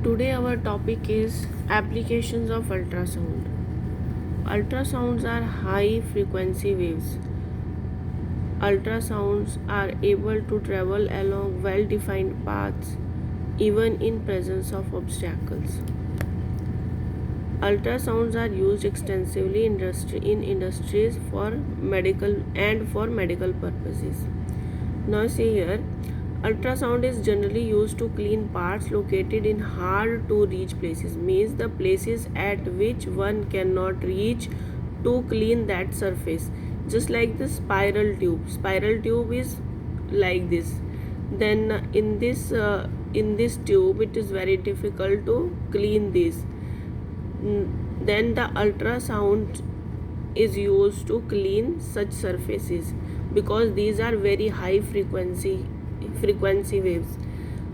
Today our topic is applications of ultrasound. Ultrasounds are high frequency waves. Ultrasounds are able to travel along well defined paths even in presence of obstacles. Ultrasounds are used extensively in industries for medical purposes. Now see here, ultrasound is generally used to clean parts located in hard to reach places, means the places at which one cannot reach to clean that surface. Just like the spiral tube. Spiral tube is like this. Then in this tube it is very difficult to clean this. Then the ultrasound is used to clean such surfaces because these are very high frequency waves.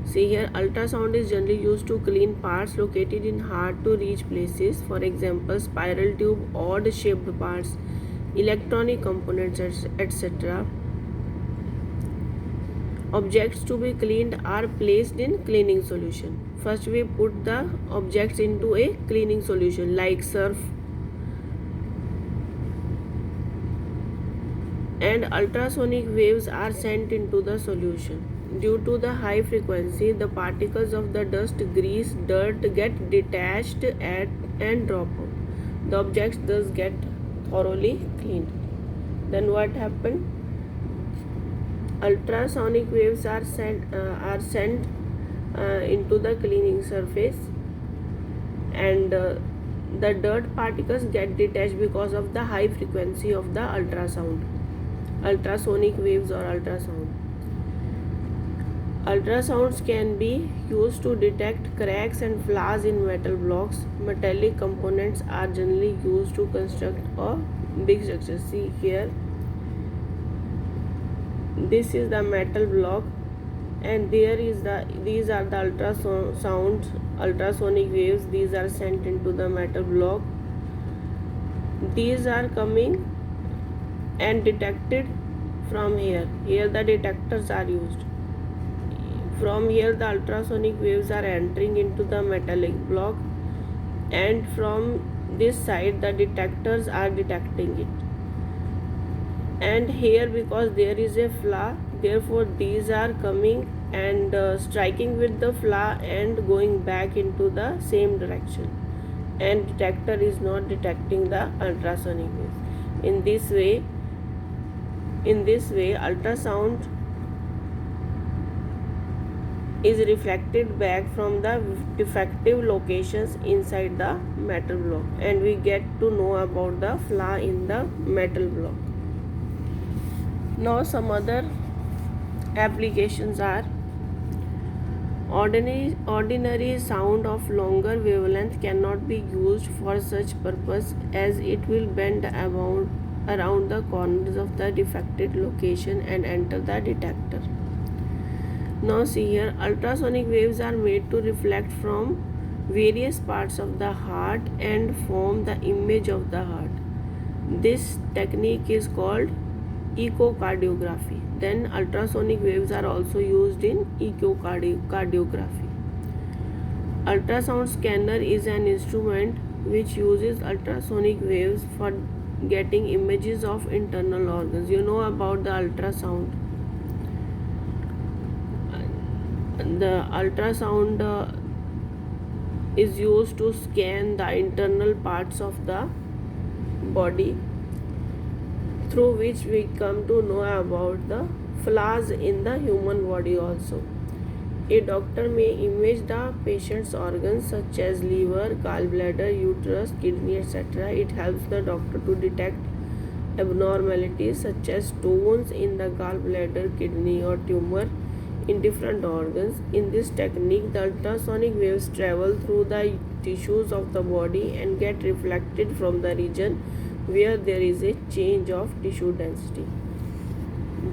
See here, ultrasound is generally used to clean parts located in hard to reach places, for example spiral tube, odd shaped parts, electronic components, etc. Objects to be cleaned are placed in cleaning solution. First we put the objects into a cleaning solution like surf, and ultrasonic waves are sent into the solution. Due to the high frequency, the particles of the dust, grease, dirt get detached and drop out. The objects thus get thoroughly cleaned. Then what happened? Ultrasonic waves are sent into the cleaning surface, and the dirt particles get detached because of the high frequency of the ultrasonic waves or ultrasound. Ultrasounds can be used to detect cracks and flaws in metal blocks. Metallic components are generally used to construct a big structure. See here, this is the metal block, and these are the ultrasonic waves. These are sent into the metal block. These are coming and detected from here. Here the detectors are used. From here the ultrasonic waves are entering into the metallic block, and from this side the detectors are detecting it. And here, because there is a flaw, therefore these are coming and striking with the flaw and going back into the same direction, and detector is not detecting the ultrasonic waves. In this way ultrasound is reflected back from the defective locations inside the metal block, and we get to know about the flaw in the metal block. Now some other applications are ordinary sound of longer wavelength cannot be used for such purpose, as it will bend around the corners of the defected location and enter the detector. Now see here, ultrasonic waves are made to reflect from various parts of the heart and form the image of the heart. This technique is called echocardiography. Then ultrasonic waves are also used in echocardiography. Ultrasound scanner is an instrument which uses ultrasonic waves for getting images of internal organs. You know about the ultrasound. The ultrasound is used to scan the internal parts of the body, through which we come to know about the flaws in the human body also. A doctor may image the patient's organs such as liver, gallbladder, uterus, kidney, etc. It helps the doctor to detect abnormalities such as stones in the gallbladder, kidney, or tumor in different organs. In this technique, the ultrasonic waves travel through the tissues of the body and get reflected from the region where there is a change of tissue density.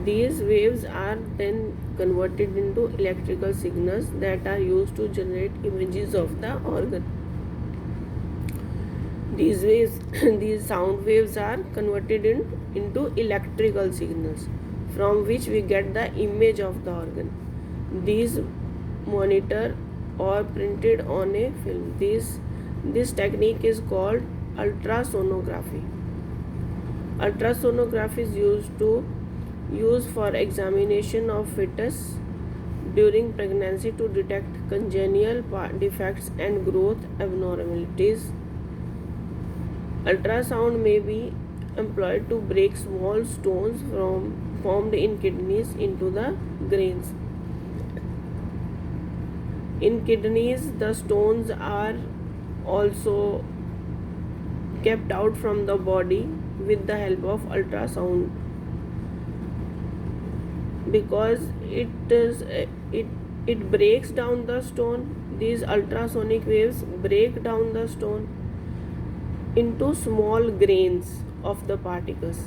These waves are then converted into electrical signals that are used to generate images of the organ. These sound waves are converted into electrical signals, from which we get the image of the organ. These monitor or printed on a film. This technique is called ultrasonography. Ultrasonography is used for examination of fetus during pregnancy to detect congenital defects and growth abnormalities. Ultrasound may be employed to break small stones formed in kidneys into the grains. In kidneys, the stones are also kept out from the body with the help of ultrasound, because it breaks down the stone. These ultrasonic waves break down the stone into small grains of the particles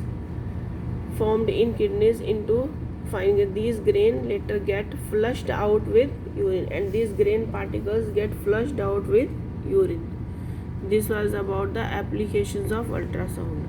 formed in kidneys into fine. These grains later get flushed out with urine, and these grain particles get flushed out with urine. This was about the applications of ultrasound.